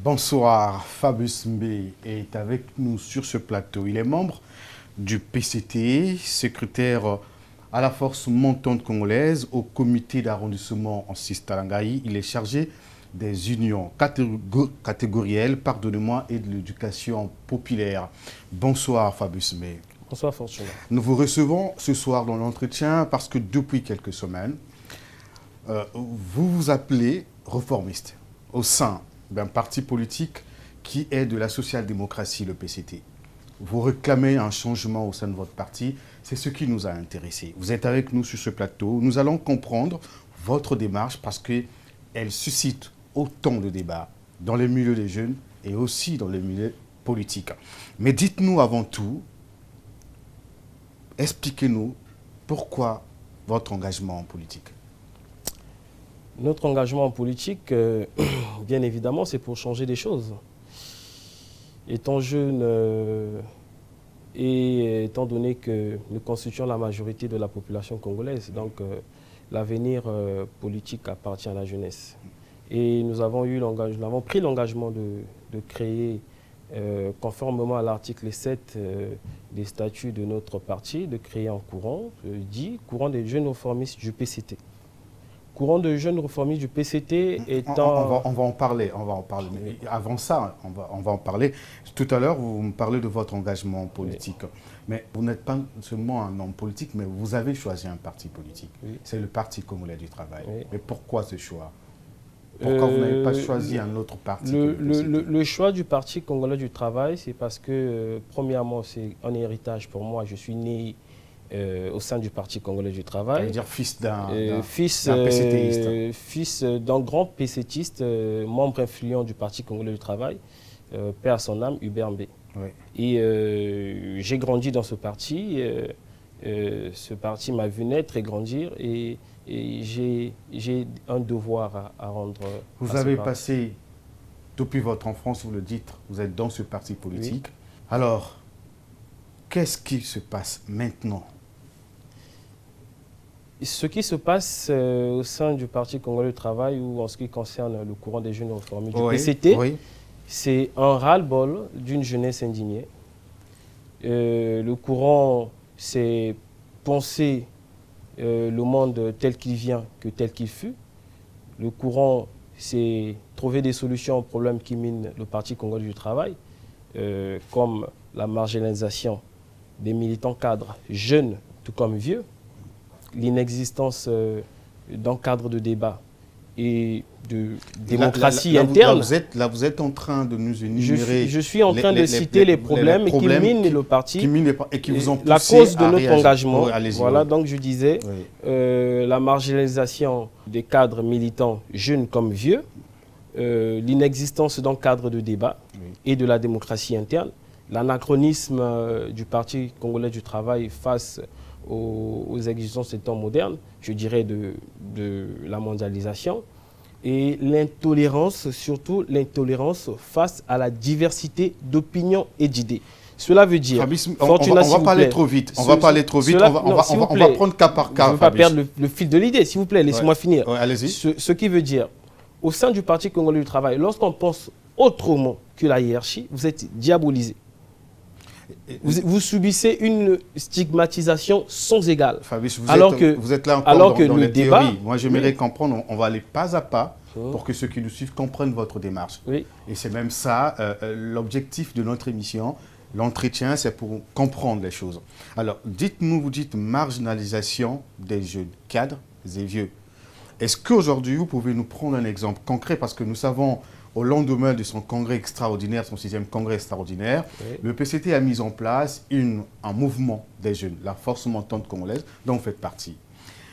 Bonsoir, Fabrice Mbé est avec nous sur ce plateau. Il est membre du PCT, secrétaire à la force montante congolaise, au comité d'arrondissement en Cistalangaï. Il est chargé des unions catégorielles, pardonnez-moi, et de l'éducation populaire. Bonsoir, Fabrice Mbé. Bonsoir, Fortuna. Nous vous recevons ce soir dans l'entretien parce que depuis quelques semaines, vous vous appelez réformiste au sein d'un parti politique qui est de la social-démocratie, le PCT. Vous réclamez un changement au sein de votre parti. C'est ce qui nous a intéressés. Vous êtes avec nous sur ce plateau. Nous allons comprendre votre démarche parce qu'elle suscite autant de débats dans les milieux des jeunes et aussi dans les milieux politiques. Mais dites-nous avant tout, expliquez-nous pourquoi votre engagement en politique. Notre engagement en politique, bien évidemment, c'est pour changer des choses. Étant jeune et étant donné que nous constituons la majorité de la population congolaise, donc l'avenir politique appartient à la jeunesse. Et nous avons pris l'engagement de créer, conformément à l'article 7 des statuts de notre parti, de créer un courant, courant des jeunes réformistes du PCT. Courant de jeunes réformistes du PCT étant... On va en parler. Mais avant ça, on va en parler. Tout à l'heure, vous me parlez de votre engagement politique. Oui. Mais vous n'êtes pas seulement un homme politique, mais vous avez choisi un parti politique. Oui. C'est le Parti congolais du travail. Oui. Mais pourquoi ce choix? Pourquoi vous n'avez pas choisi un autre parti? Le choix du Parti congolais du travail, c'est parce que, premièrement, c'est un héritage pour moi. Je suis né au sein du Parti congolais du travail. Ça veut dire fils d'un PCTiste. Fils d'un grand PCTiste, membre influent du Parti congolais du travail, père à son âme, Hubert Mbé. Oui. Et j'ai grandi dans ce parti. Ce parti m'a vu naître et grandir. Et j'ai un devoir à rendre. Vous avez passé, depuis votre enfance, vous le dites, vous êtes dans ce parti politique. Oui. Alors, qu'est-ce qui se passe maintenant? Ce qui se passe au sein du Parti congolais du travail ou en ce qui concerne le courant des jeunes réformistes du PCT, c'est un ras-le-bol d'une jeunesse indignée. Le courant, c'est penser le monde tel qu'il vient que tel qu'il fut. Le courant, c'est trouver des solutions aux problèmes qui minent le Parti congolais du travail, comme la marginalisation des militants cadres, jeunes tout comme vieux, l'inexistence d'un cadre de débat et de démocratie interne. Là, vous êtes en train de nous énumérer... Je suis en train de citer les problèmes qui minent le parti, et qui vous ont poussé la cause de notre engagement. Voilà, donc je disais, la marginalisation des cadres militants, jeunes comme vieux, l'inexistence d'un cadre de débat et de la démocratie interne, l'anachronisme du Parti congolais du travail face aux exigences des temps modernes, je dirais de la mondialisation, et l'intolérance, surtout l'intolérance face à la diversité d'opinions et d'idées. Cela veut dire... Fabrice, on va pas aller trop vite. On va prendre cas par cas. Je ne veux pas perdre le fil de l'idée, s'il vous plaît, laissez-moi finir. Allez-y. Ce qui veut dire, au sein du Parti congolais du travail, lorsqu'on pense autrement que la hiérarchie, vous êtes diabolisé. Vous subissez une stigmatisation sans égale. Fabrice, vous êtes là encore dans les théories. Moi, j'aimerais comprendre, on va aller pas à pas pour que ceux qui nous suivent comprennent votre démarche. Oui. Et c'est même ça, l'objectif de notre émission, l'entretien, c'est pour comprendre les choses. Alors, dites-nous, vous dites marginalisation des jeunes cadres et vieux. Est-ce qu'aujourd'hui, vous pouvez nous prendre un exemple concret? Parce que nous savons... Au lendemain de son congrès extraordinaire, son 6e congrès extraordinaire, le PCT a mis en place un mouvement des jeunes, la force montante congolaise, dont vous faites partie.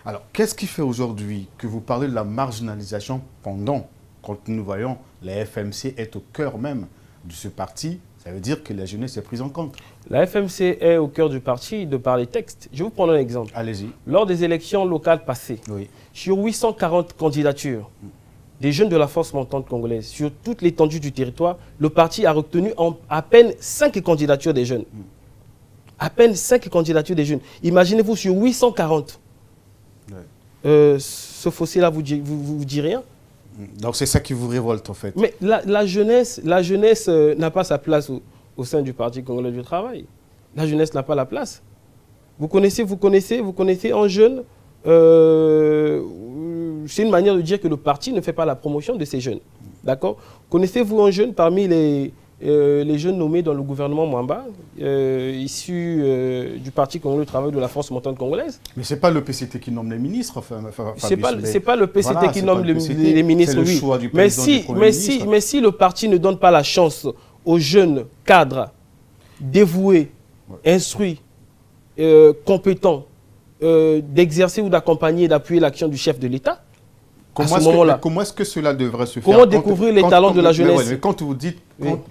Alors, qu'est-ce qui fait aujourd'hui que vous parlez de la marginalisation pendant, quand nous voyons la FMC est au cœur même de ce parti? Ça veut dire que la jeunesse est prise en compte. La FMC est au cœur du parti de par les textes. Je vais vous prendre un exemple. Allez-y. Lors des élections locales passées, sur 840 candidatures, des jeunes de la force montante congolaise, sur toute l'étendue du territoire, le parti a retenu à peine 5 candidatures des jeunes. À peine 5 candidatures des jeunes. Imaginez-vous sur 840. Ce fossé-là vous dit rien? Donc c'est ça qui vous révolte en fait. Mais la jeunesse n'a pas sa place au sein du Parti congolais du travail. La jeunesse n'a pas la place. Vous connaissez un jeune, c'est une manière de dire que le parti ne fait pas la promotion de ces jeunes. D'accord? Connaissez-vous un jeune parmi les jeunes nommés dans le gouvernement Mwamba, issus du Parti congolais du travail de la force montante congolaise? Mais ce n'est pas le PCT qui nomme les ministres. Ce n'est pas le PCT qui nomme les ministres, c'est le choix du mais si le parti ne donne pas la chance aux jeunes cadres dévoués, instruits, compétents, d'exercer ou d'accompagner et d'appuyer l'action du chef de l'État, comment est-ce que cela devrait se faire? Comment découvrir les talents de la jeunesse? Mais quand vous dites,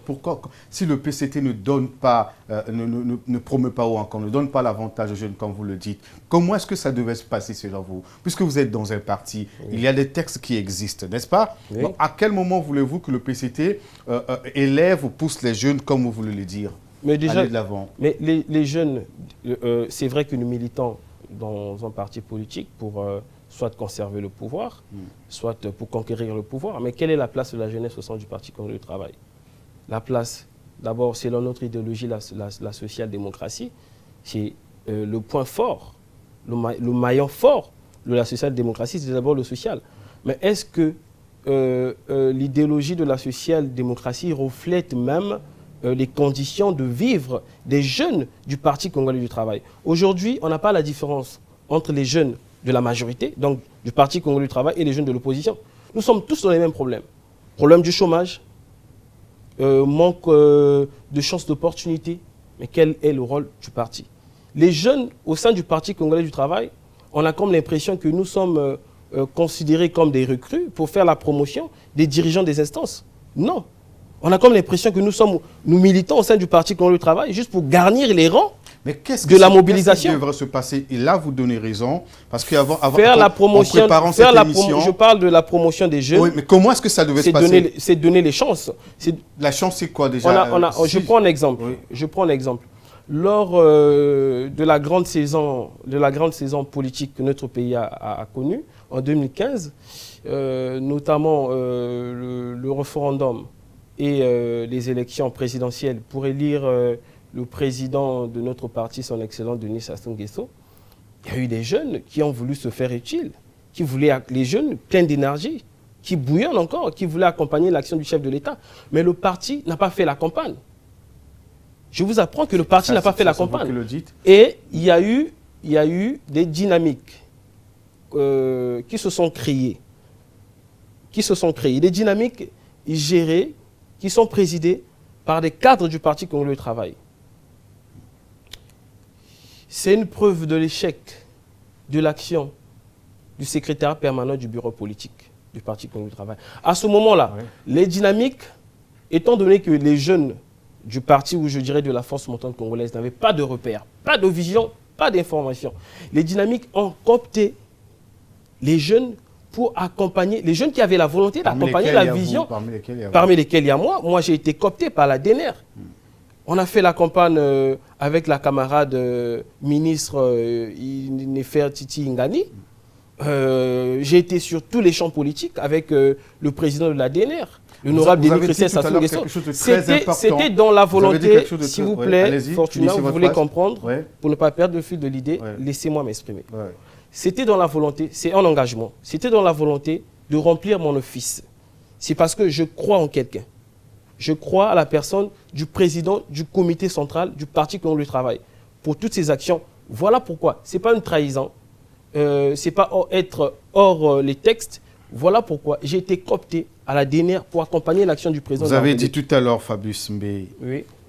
pourquoi, si le PCT ne donne pas, ne promeut pas ou encore ne donne pas l'avantage aux jeunes, comme vous le dites, comment est-ce que ça devait se passer selon vous? Puisque vous êtes dans un parti, il y a des textes qui existent, n'est-ce pas? Donc, à quel moment voulez-vous que le PCT élève ou pousse les jeunes, comme vous voulez le dire? Mais déjà, mais les jeunes, c'est vrai que nous militons dans un parti politique pour soit conserver le pouvoir, soit pour conquérir le pouvoir. Mais quelle est la place de la jeunesse au sein du Parti congolais du travail? La place, d'abord, selon notre idéologie, la social-démocratie, c'est le point fort, le maillon fort de la social-démocratie, c'est d'abord le social. Mais est-ce que l'idéologie de la social-démocratie reflète même les conditions de vivre des jeunes du Parti congolais du travail? Aujourd'hui, on n'a pas la différence entre les jeunes de la majorité, donc du Parti congolais du travail, et les jeunes de l'opposition. Nous sommes tous dans les mêmes problèmes. Problème du chômage, manque de chances d'opportunité. Mais quel est le rôle du parti? Les jeunes au sein du Parti congolais du travail, on a comme l'impression que nous sommes considérés comme des recrues pour faire la promotion des dirigeants des instances. Non. On a comme l'impression que nous militons au sein du Parti congolais du travail juste pour garnir les rangs de la mobilisation. Qu'est-ce qui devrait se passer? Et là, vous donnez raison. Parce qu'avant, je parle de la promotion des jeunes. Oui, mais comment est-ce que ça devait se passer? C'est donner les chances. La chance, c'est quoi déjà? Je prends un exemple. Oui. Je prends un exemple. Lors de la grande saison politique que notre pays a connue, en 2015, notamment le référendum et les élections présidentielles pour élire le président de notre parti, son excellence Denis Sassou Nguesso, il y a eu des jeunes qui ont voulu se faire utile, les jeunes pleins d'énergie, qui bouillonnent encore, qui voulaient accompagner l'action du chef de l'État. Mais le parti n'a pas fait la campagne. Je vous apprends que le parti n'a pas fait la campagne. Et il y a eu des dynamiques qui se sont créées. Des dynamiques gérées, qui sont présidées par des cadres du Parti congolais du travail. C'est une preuve de l'échec de l'action du secrétaire permanent du bureau politique du Parti congolais du travail. À ce moment-là, les dynamiques, étant donné que les jeunes du parti, ou je dirais de la force montante congolaise, n'avaient pas de repères, pas de vision, pas d'information, les dynamiques ont coopté les jeunes pour accompagner, les jeunes qui avaient la volonté d'accompagner la vision, parmi lesquels il y a moi. Moi, j'ai été coopté par la DNR. On a fait la campagne avec la camarade ministre Nefertiti Ngani. J'ai été sur tous les champs politiques avec le président de la DNR, l'honorable Denis Christès Sassou Nguesso. C'était dans la volonté, s'il vous plaît, Fortuna, vous voulez comprendre, pour ne pas perdre le fil de l'idée, laissez-moi m'exprimer. C'était dans la volonté, c'est un engagement, c'était dans la volonté de remplir mon office. C'est parce que je crois en quelqu'un. Je crois à la personne du président du comité central du Parti congolais du travail pour toutes ces actions. Voilà pourquoi. Ce n'est pas une trahison, ce n'est pas être hors les textes. Voilà pourquoi j'ai été coopté à la DNR pour accompagner l'action du président. Vous avez dit tout à l'heure, Fabius Mbé,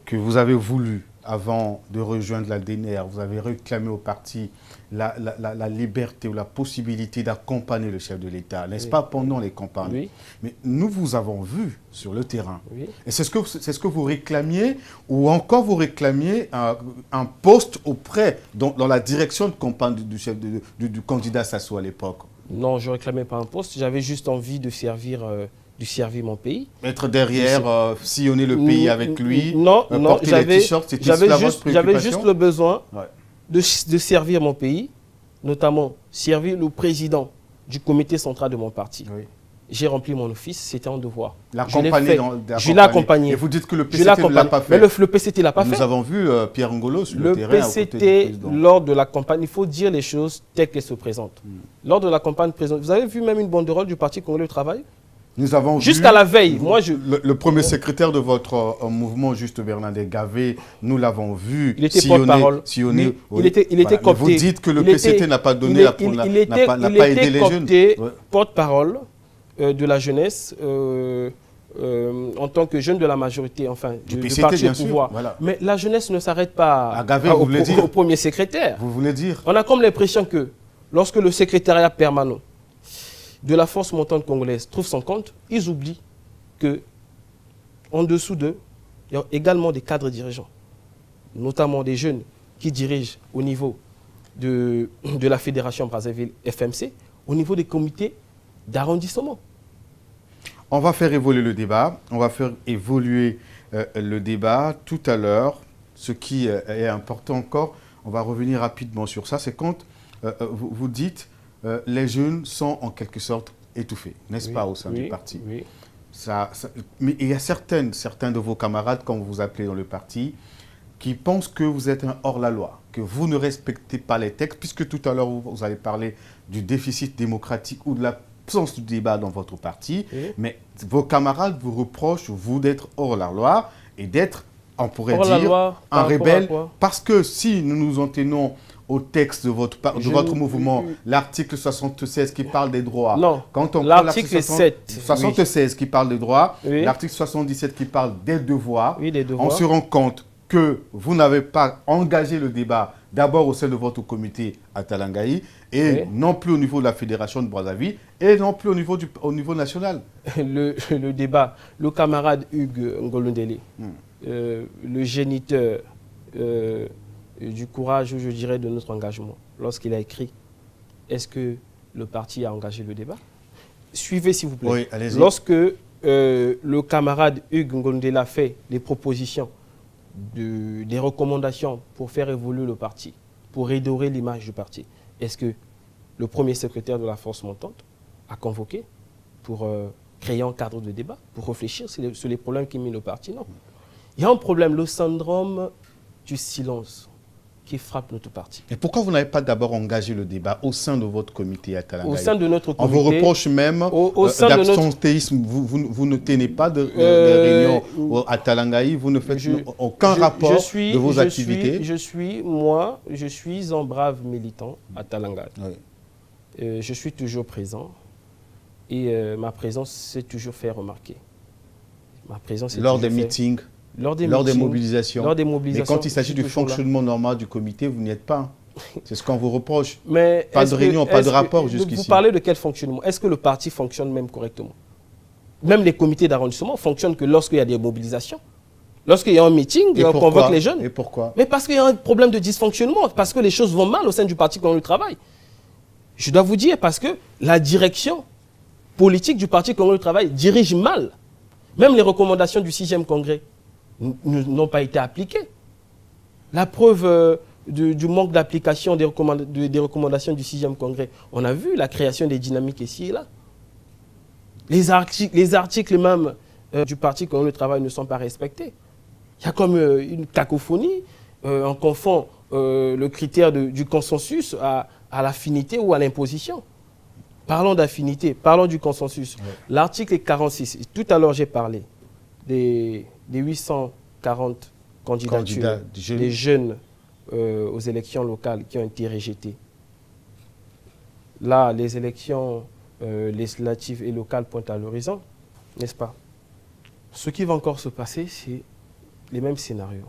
que vous avez voulu, avant de rejoindre la DNR, vous avez réclamé au parti la liberté ou la possibilité d'accompagner le chef de l'État, n'est-ce pas, pendant les campagnes? Mais nous vous avons vu sur le terrain. Et c'est ce que vous réclamiez, ou encore vous réclamiez un poste auprès, dans la direction de campagne du candidat Sassou à l'époque? Non, je ne réclamais pas un poste, j'avais juste envie de servir mon pays. Être derrière, sillonner le pays avec lui, porter les t-shirts, j'avais juste le besoin de servir mon pays, notamment servir le président du comité central de mon parti. j'ai rempli mon office, c'était un devoir. Je l'ai accompagné. Et vous dites que le PCT ne l'a pas fait. Mais le PCT ne l'a pas fait. Nous avons vu Pierre Ngolo sur le terrain. Le PCT, lors de la campagne, il faut dire les choses telles qu'elles se présentent. Lors de la campagne présente, vous avez vu même une banderole du Parti congolais du travail? Nous avons vu jusqu'à la veille. Le premier secrétaire de votre mouvement, Juste Bernadette Gavé, nous l'avons vu. Il était porte-parole. Il était copté. Vous dites que le PCT n'a pas donné n'a pas aidé les jeunes. Il était porte-parole de la jeunesse en tant que jeune de la majorité, enfin, du parti au pouvoir. Voilà. Mais la jeunesse ne s'arrête pas au premier secrétaire. Vous voulez dire? On a comme l'impression que lorsque le secrétariat permanent de la force montante congolaise trouve son compte, ils oublient qu'en dessous d'eux, il y a également des cadres dirigeants, notamment des jeunes qui dirigent au niveau de la Fédération Brazzaville FMC, au niveau des comités d'arrondissement. On va faire évoluer le débat. On va faire évoluer le débat tout à l'heure. Ce qui est important encore, on va revenir rapidement sur ça, c'est quand vous dites les jeunes sont en quelque sorte étouffés, n'est-ce pas, au sein du parti. Oui. Mais il y a certains de vos camarades, comme vous appelez dans le parti, qui pensent que vous êtes un hors-la-loi, que vous ne respectez pas les textes, puisque tout à l'heure, vous allez parler du déficit démocratique ou de l'absence du débat dans votre parti. Oui. Mais vos camarades vous reprochent, vous, d'être hors-la-loi et d'être, on pourrait dire, un rebelle. Parce que si nous nous en tenons au texte de votre mouvement, l'article 76 qui parle des droits. Non, l'article 76 qui parle des droits, l'article 77 qui parle des devoirs. On se rend compte que vous n'avez pas engagé le débat d'abord au sein de votre comité à Talangaï et non plus au niveau de la Fédération de Brazzaville et non plus au niveau national. Le débat, le camarade Hugues Ngolondeli, le géniteur du courage, je dirais, de notre engagement, lorsqu'il a écrit « Est-ce que le parti a engagé le débat ?» Suivez, s'il vous plaît. Oui, allez-y. Lorsque le camarade Hugues Ngondela fait les propositions, des recommandations pour faire évoluer le parti, pour redorer l'image du parti, est-ce que le premier secrétaire de la force montante a convoqué pour créer un cadre de débat, pour réfléchir sur les problèmes qui minent le parti? Non. Il y a un problème, le syndrome du silence qui frappe notre parti. Et pourquoi vous n'avez pas d'abord engagé le débat au sein de votre comité à Talangaï? Au sein de notre comité. On vous reproche même d'absentéisme. Vous ne tenez pas de réunions à Talangaï, vous ne faites aucun rapport de vos activités. Je suis un brave militant à Talangaï. Oui. Je suis toujours présent et ma présence s'est toujours fait remarquer. Ma présence lors des meetings. Lors des mobilisations. Mais quand il s'agit du fonctionnement normal du comité, vous n'y êtes pas. C'est ce qu'on vous reproche. Mais pas de réunion, pas de rapport jusqu'ici. Vous parlez de quel fonctionnement? Est-ce que le parti fonctionne même correctement? Même les comités d'arrondissement fonctionnent que lorsqu'il y a des mobilisations. Lorsqu'il y a un meeting, on convoque les jeunes. Et pourquoi? Mais parce qu'il y a un problème de dysfonctionnement, parce que les choses vont mal au sein du parti Congolais du travail. Je dois vous dire, parce que la direction politique du parti Congolais du travail dirige mal. Même les recommandations du 6e congrès n'ont pas été appliquées. La preuve du manque d'application des recommandations du 6e congrès, on a vu la création des dynamiques ici et là. Les articles même du Parti Congolais du travail ne sont pas respectés. Il y a comme une cacophonie. On confond le critère du consensus à l'affinité ou à l'imposition. Parlons d'affinité, parlons du consensus. Ouais. L'article 46, tout à l'heure j'ai parlé des 840 candidatures des jeunes aux élections locales qui ont été rejetées. Là, les élections législatives et locales pointent à l'horizon, n'est-ce pas? Ce qui va encore se passer, c'est les mêmes scénarios.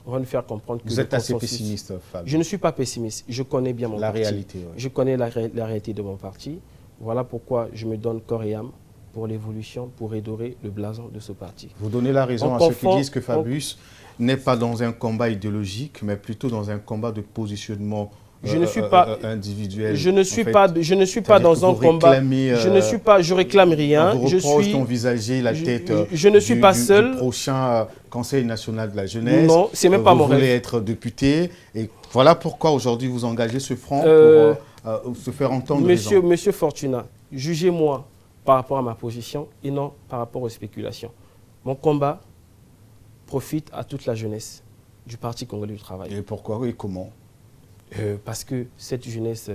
On va nous faire comprendre que vous êtes assez pessimiste, Fabien. Je ne suis pas pessimiste. Je connais bien mon parti. La réalité, oui. Je connais la réalité de mon parti. Voilà pourquoi je me donne corps et âme pour l'évolution, pour redorer le blason de ce parti. Vous donnez la raison à ceux qui disent que Fabius n'est pas dans un combat idéologique, mais plutôt dans un combat de positionnement individuel. Je ne suis pas dans un combat. Je réclame rien. On vous reproche d'envisager la tête je ne suis pas seul. Du prochain Conseil national de la jeunesse. Non, c'est même pas mon rêve. Vous voulez être député. Et voilà pourquoi aujourd'hui vous engagez ce front pour se faire entendre. Monsieur Fortuna, jugez-moi par rapport à ma position et non par rapport aux spéculations. Mon combat profite à toute la jeunesse du Parti congolais du travail. Et pourquoi et comment? Parce que cette jeunesse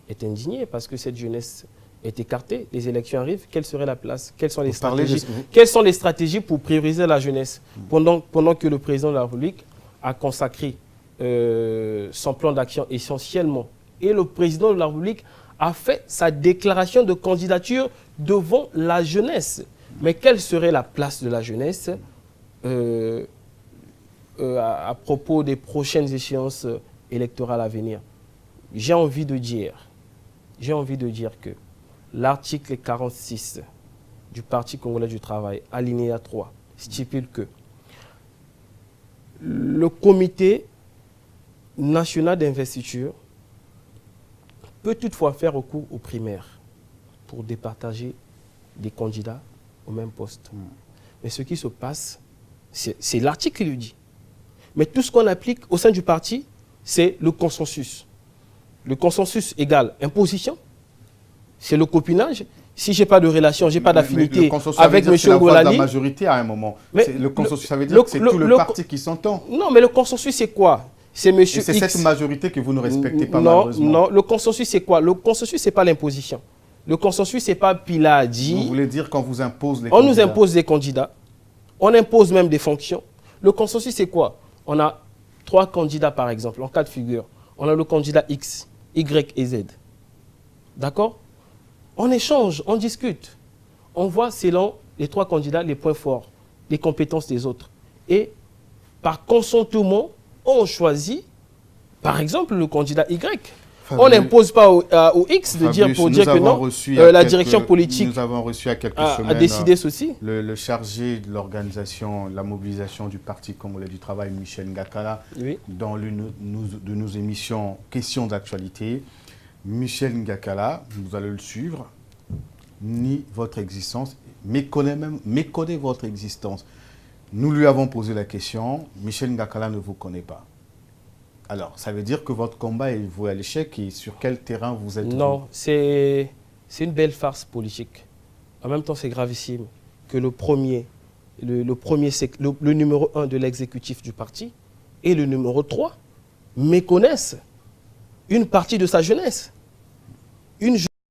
est indignée, parce que cette jeunesse est écartée. Les élections arrivent, quelle serait la place? Quelles sont les stratégies? Quelles sont les stratégies pour prioriser la jeunesse pendant que le président de la République a consacré son plan d'action essentiellement et le président de la République a fait sa déclaration de candidature devant la jeunesse. Mais quelle serait la place de la jeunesse à propos des prochaines échéances électorales à venir? J'ai envie de dire que l'article 46 du Parti congolais du travail, alinéa 3, stipule que le comité national d'investiture peut toutefois faire recours aux primaires pour départager des candidats au même poste. Mais ce qui se passe, c'est l'article qui le dit. Mais tout ce qu'on applique au sein du parti, c'est le consensus. Le consensus égale imposition, c'est le copinage. Si je n'ai pas de relation, je n'ai pas d'affinité avec M. Ngolani. La majorité à un moment. Le consensus, ça veut dire que c'est tout le parti qui s'entend. Non, mais le consensus, c'est quoi? C'est M. X. C'est cette majorité que vous ne respectez pas, malheureusement. Non, le consensus, c'est quoi? Le consensus, ce n'est pas l'imposition. Le consensus, ce n'est pas Pila dit. Vous voulez dire qu'on vous impose les candidats? On nous impose des candidats. On impose même des fonctions. Le consensus, c'est quoi? On a 3 candidats, par exemple, en cas de figure. On a le candidat X, Y et Z. D'accord? On échange, on discute. On voit selon les 3 candidats les points forts, les compétences des autres. Et par consentement, on choisit, par exemple, le candidat Y. On n'impose pas au X de dire pour dire que non, la direction politique nous avons reçu à quelques semaines, a décidé ceci. Le chargé de l'organisation, la mobilisation du Parti congolais du travail, Michel Ngakala, oui, dans l'une de nos émissions Questions d'actualité. Michel Ngakala, vous allez le suivre, nie votre existence, méconnaît votre existence. Nous lui avons posé la question, Michel Ngakala ne vous connaît pas. Alors, ça veut dire que votre combat est voué à l'échec et sur quel terrain vous êtes? Non, c'est une belle farce politique. En même temps, c'est gravissime que le numéro 1 de l'exécutif du parti et le numéro 3 méconnaissent une partie de sa jeunesse. Une